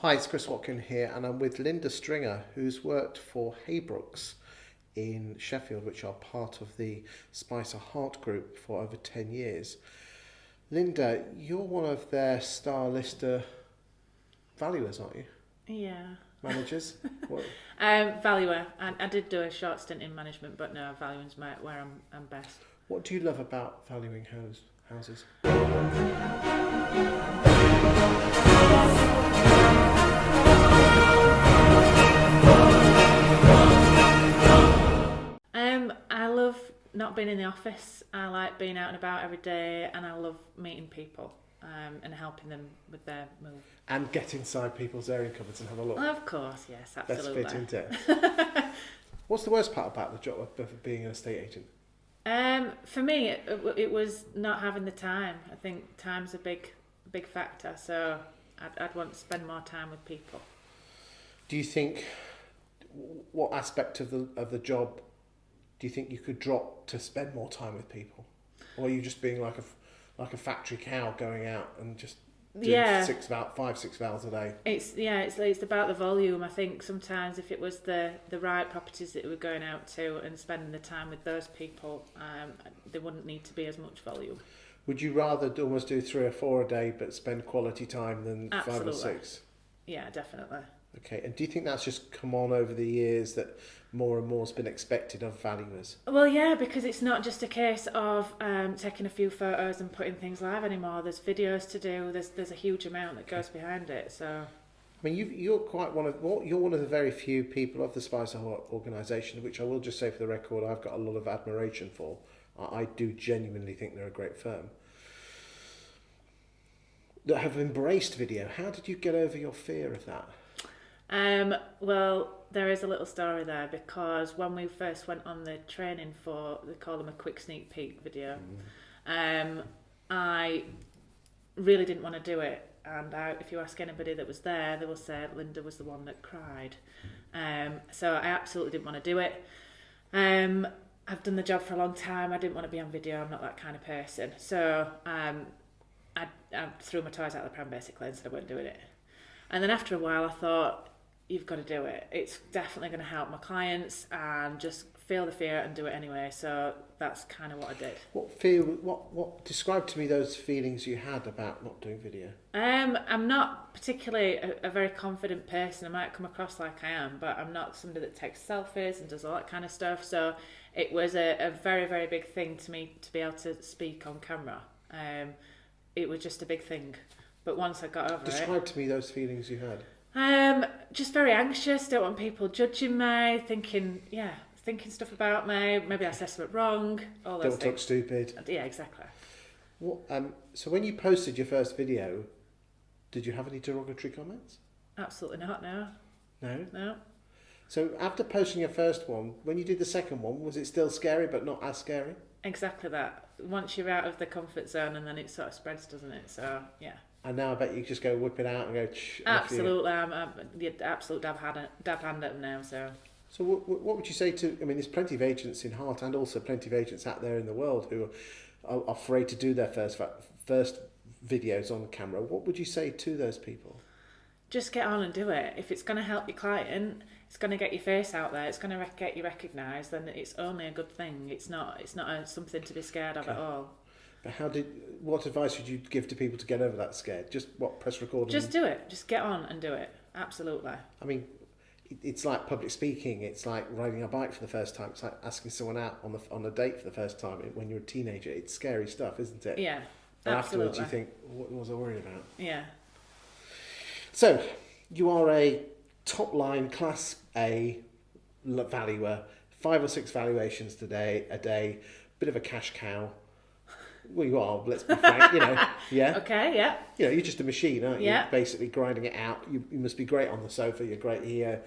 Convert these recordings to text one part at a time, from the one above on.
Hi, it's Chris Watkin here, and I'm with Linda Stringer, who's worked for Haybrooks in Sheffield, which are part of the Spicer Heart Group for over 10 years. Linda, you're one of their Star Lister valuers, aren't you? Yeah. Managers? What? Valuer. I did do a short stint in management, but no, valuing's where I'm best. What do you love about valuing houses? I love not being in the office. I like being out and about every day, and I love meeting people and helping them with their move. And get inside people's airing cupboards and have a look. Of course, yes, absolutely. Best fit, isn't it? What's the worst part about the job of being an estate agent? For me, it was not having the time. I think time's a big factor, so I'd want to spend more time with people. Do you think what aspect of the job do you think you could drop to spend more time with people, or are you just being like a factory cow going out and just doing 5-6 hours a day? It's about the volume. I think sometimes if it was the right properties that we were going out to and spending the time with those people, there wouldn't need to be as much volume. Would you rather almost do 3 or 4 a day but spend quality time than Absolutely. 5 or 6? Yeah, definitely. Okay, and do you think that's just come on over the years that more and more has been expected of valuers? Well, yeah, because it's not just a case of taking a few photos and putting things live anymore. There's videos to do. There's a huge amount that goes behind it. So, I mean, you're one of the very few people of the Spicer organisation, which I will just say for the record, I've got a lot of admiration for. I do genuinely think they're a great firm that have embraced video. How did you get over your fear of that? Well, there is a little story there, because when we first went on the training they call them a quick sneak peek video, I really didn't want to do it. And if you ask anybody that was there, they will say Linda was the one that cried. So I absolutely didn't want to do it. I've done the job for a long time. I didn't want to be on video. I'm not that kind of person. So I threw my toys out of the pram basically and said I weren't doing it. And then after a while I thought, you've got to do it. It's definitely going to help my clients, and just feel the fear and do it anyway. So that's kind of what I did. What describe to me those feelings you had about not doing video? I'm not particularly a very confident person. I might come across like I am, but I'm not somebody that takes selfies and does all that kind of stuff. So it was a very, very big thing to me to be able to speak on camera. It was just a big thing. But once I got over Describe to me those feelings you had. Just very anxious. Don't want people judging me, thinking stuff about me. Maybe I said something wrong. All those Don't things. talk stupid. Yeah, exactly. What? So when you posted your first video, did you have any derogatory comments? Absolutely not. No. No. So after posting your first one, when you did the second one, was it still scary but not as scary? Exactly that. Once you're out of the comfort zone, and then it sort of spreads, doesn't it? So yeah. And now I bet you just go whip it out and go. Absolutely, I'm the absolute dab hand at them now. So what would you say to? I mean, there's plenty of agents in Heart, and also plenty of agents out there in the world who are afraid to do their first videos on camera. What would you say to those people? Just get on and do it. If it's going to help your client, it's going to get your face out there, it's going to get you recognised, then it's only a good thing. It's not something to be scared of at all. But what advice would you give to people to get over that scare? Just press record? Just do it. Just get on and do it. Absolutely. I mean, it's like public speaking. It's like riding a bike for the first time. It's like asking someone out on a date for the first time when you're a teenager. It's scary stuff, isn't it? Yeah, and absolutely. Afterwards you think, what was I worried about? Yeah. So, you are a top-line Class A valuer, 5 or 6 valuations a day, bit of a cash cow. Well, you are, let's be frank, yeah? Okay, yeah. You're just a machine, aren't you? Yeah. Basically grinding it out. You must be great on the sofa, you're great here.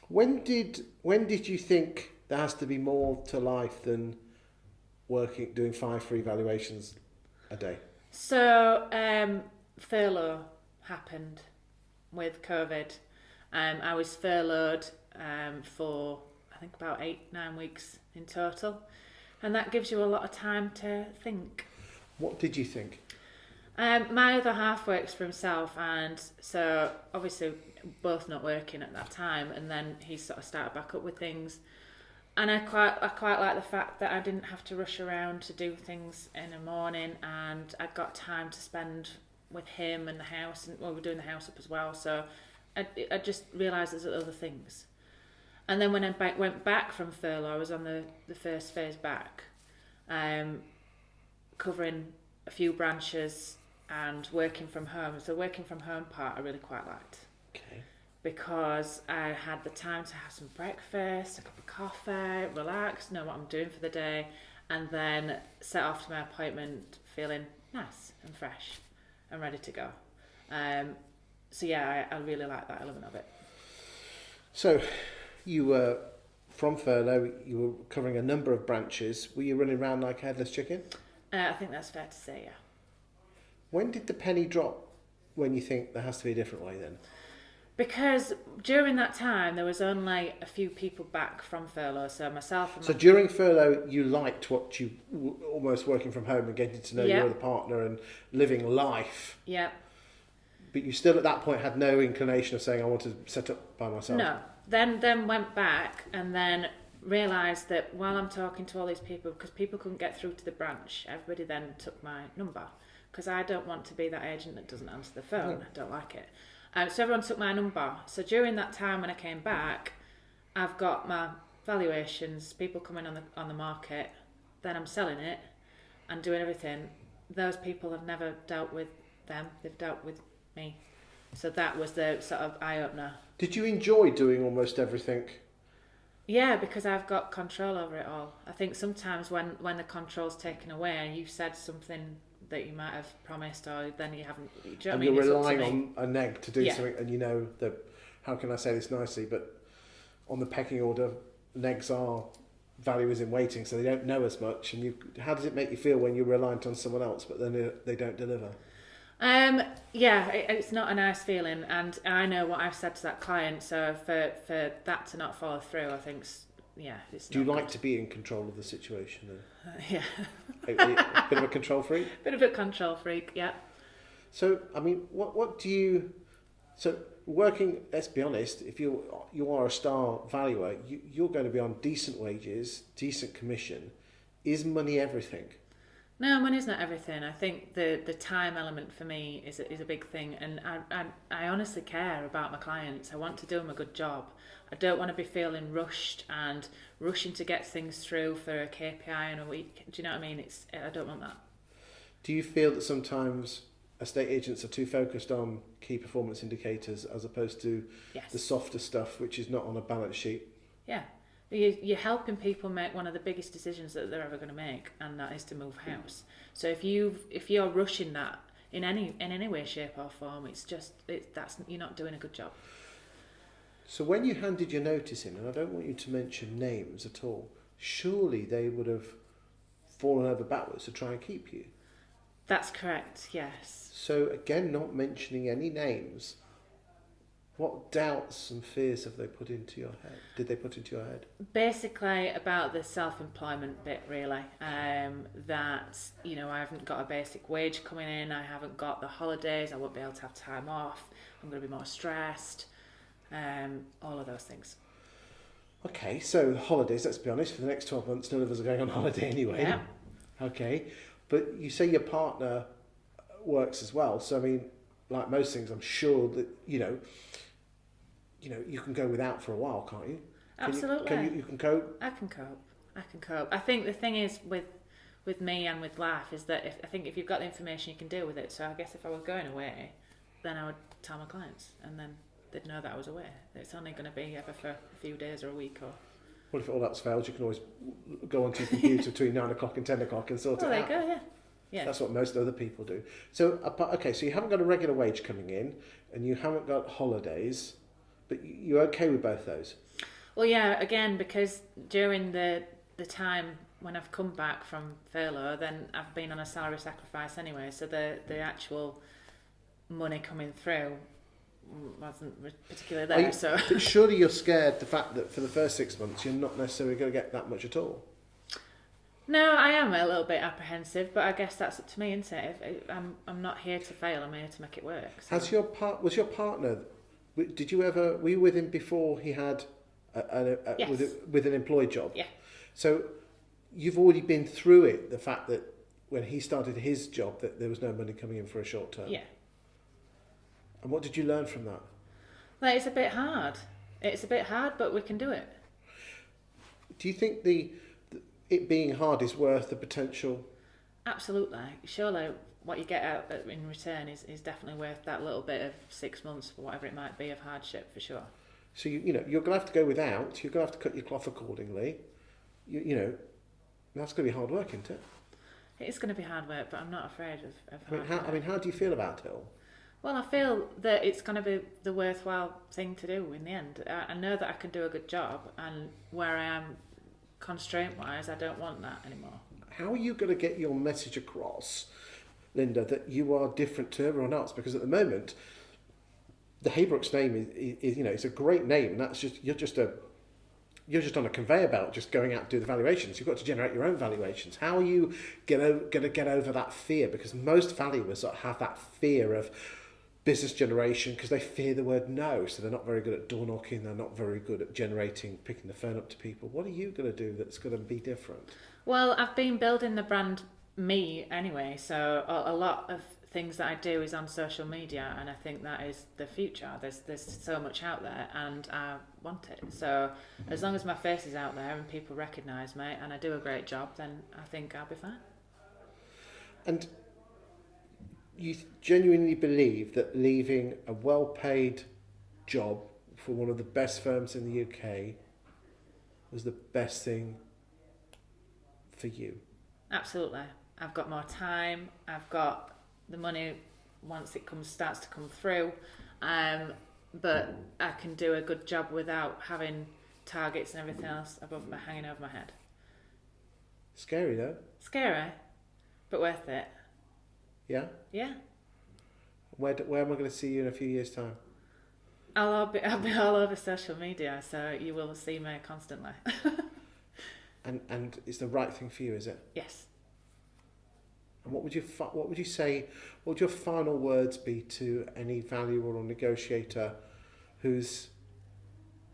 When did you think there has to be more to life than doing 5 free valuations a day? So, furlough happened with COVID. I was furloughed for, I think, about 8-9 weeks in total. And that gives you a lot of time to think. What did you think? My other half works for himself, and so obviously both not working at that time, and then he sort of started back up with things. And I quite like the fact that I didn't have to rush around to do things in the morning, and I got time to spend with him and the house, and well, we're doing the house up as well. So I just realised there's other things. And then when I went back from furlough, I was on the first phase back, covering a few branches and working from home. So the working from home part I really quite liked. Okay. Because I had the time to have some breakfast, a cup of coffee, relax, know what I'm doing for the day, and then set off to my appointment feeling nice and fresh and ready to go. So yeah, I really like that element of it. So you were from furlough, you were covering a number of branches. Were you running around like a headless chicken? I think that's fair to say, yeah. When did the penny drop when you think there has to be a different way then? Because during that time, there was only a few people back from furlough, so myself and So during furlough, you liked what you almost working from home and getting to know your other partner and living life. Yeah. But you still at that point had no inclination of saying, I want to set up by myself. No. Then went back and then realised that while I'm talking to all these people, because people couldn't get through to the branch, everybody then took my number. Because I don't want to be that agent that doesn't answer the phone. I don't like it. So everyone took my number. So during that time when I came back, I've got my valuations, people coming on the market, then I'm selling it and doing everything. Those people have never dealt with them, they've dealt with me. So that was the sort of eye-opener. Did you enjoy doing almost everything? Yeah, because I've got control over it all. I think sometimes when the control's taken away and you've said something that you might have promised, or then you haven't. Do you know and what I mean? you're relying on a neg to do Yeah. something, and you know that. How can I say this nicely? But on the pecking order, negs are value is in waiting, so they don't know as much. And how does it make you feel when you're reliant on someone else, but then they don't deliver? Yeah, it's not a nice feeling, and I know what I've said to that client. So for that to not follow through, I think. It's. Do you not like good. to be in control of the situation? Yeah. A bit of a control freak? Bit of a control freak, yeah. So, I mean, what do you... So, working, let's be honest, if you are a star valuer, you're going to be on decent wages, decent commission. Is money everything? No, money's not everything. I think the time element for me is a big thing, and I honestly care about my clients. I want to do them a good job. I don't want to be feeling rushed and rushing to get things through for a KPI in a week. Do you know what I mean? I don't want that. Do you feel that sometimes estate agents are too focused on key performance indicators as opposed to Yes. the softer stuff, which is not on a balance sheet? Yeah. You're helping people make one of the biggest decisions that they're ever going to make, and that is to move house. So if you're rushing that in any way, shape or form, you're not doing a good job. So when you handed your notice in, and I don't want you to mention names at all, surely they would have fallen over backwards to try and keep you. That's correct, yes. So again, not mentioning any names, what doubts and fears have they put into your head? Did they put into your head? Basically about the self-employment bit, really. That, I haven't got a basic wage coming in, I haven't got the holidays, I won't be able to have time off, I'm going to be more stressed, all of those things. Okay, so holidays, let's be honest, for the next 12 months, none of us are going on holiday anyway. Yeah. Okay, but you say your partner works as well, so I mean, like most things, I'm sure that, you can go without for a while, can't you? Absolutely. You can cope? I can cope. I think the thing is with me and with life is that if you've got the information, you can deal with it. So I guess if I was going away, then I would tell my clients, and then they'd know that I was away. It's only going to be ever for a few days or a week or... Well, if all that's failed, you can always go onto your computer between 9 o'clock and 10 o'clock and sort it out. There you go, yeah. Yeah. That's what most other people do. So, so you haven't got a regular wage coming in, and you haven't got holidays, but you're okay with both those? Well, yeah, again, because during the time when I've come back from furlough, then I've been on a salary sacrifice anyway, so the actual money coming through wasn't particularly there. But surely you're scared the fact that for the first 6 months you're not necessarily going to get that much at all. No, I am a little bit apprehensive, but I guess that's up to me, isn't it? I'm not here to fail. I'm here to make it work. So. Was your partner? Did you ever? Were you with him before he had Yes. with an employed job? Yeah. So you've already been through it. The fact that when he started his job, that there was no money coming in for a short term. Yeah. And what did you learn from that? Like, it's a bit hard. It's a bit hard, but we can do it. Do you think it being hard is worth the potential? Absolutely. Surely what you get out in return is definitely worth that little bit of 6 months, or whatever it might be, of hardship, for sure. So you're going to have to go without. You're going to have to cut your cloth accordingly. That's going to be hard work, isn't it? It is going to be hard work, but I'm not afraid of hard work. How do you feel about it all? Well, I feel that it's going to be the worthwhile thing to do in the end. I know that I can do a good job, and where I am constraint-wise, I don't want that anymore. How are you going to get your message across, Linda, that you are different to everyone else? Because at the moment, the Haybrooks name is it's a great name, and that's just you're just on a conveyor belt, just going out to do the valuations. You've got to generate your own valuations. How are you going to get over that fear? Because most valuers have that fear of business generation because they fear the word no, so they're not very good at door knocking, they're not very good at picking the phone up to people. What are you going to do that's going to be different? Well, I've been building the brand me anyway, so a lot of things that I do is on social media, and I think that is the future. There's so much out there, and I want it. So as long as my face is out there and people recognise me and I do a great job, then I think I'll be fine. And you genuinely believe that leaving a well-paid job for one of the best firms in the UK was the best thing for you? Absolutely. I've got more time. I've got the money once it starts to come through, but I can do a good job without having targets and everything else hanging over my head. Scary though. Scary, but worth it. Yeah? Yeah. Where am I going to see you in a few years' time? I'll be all over social media, so you will see me constantly. And it's the right thing for you, is it? Yes. And what would you say? What would your final words be to any valuer or negotiator who's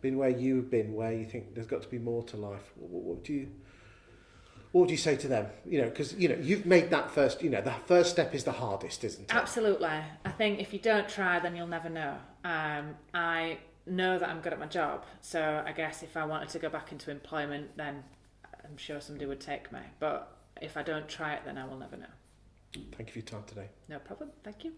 been where you've been, where you think there's got to be more to life? What would you say to them? Because you've made that first. The first step is the hardest, isn't it? Absolutely. I think if you don't try, then you'll never know. I know that I'm good at my job, so I guess if I wanted to go back into employment, then I'm sure somebody would take me. But if I don't try it, then I will never know. Thank you for your time today. No problem. Thank you.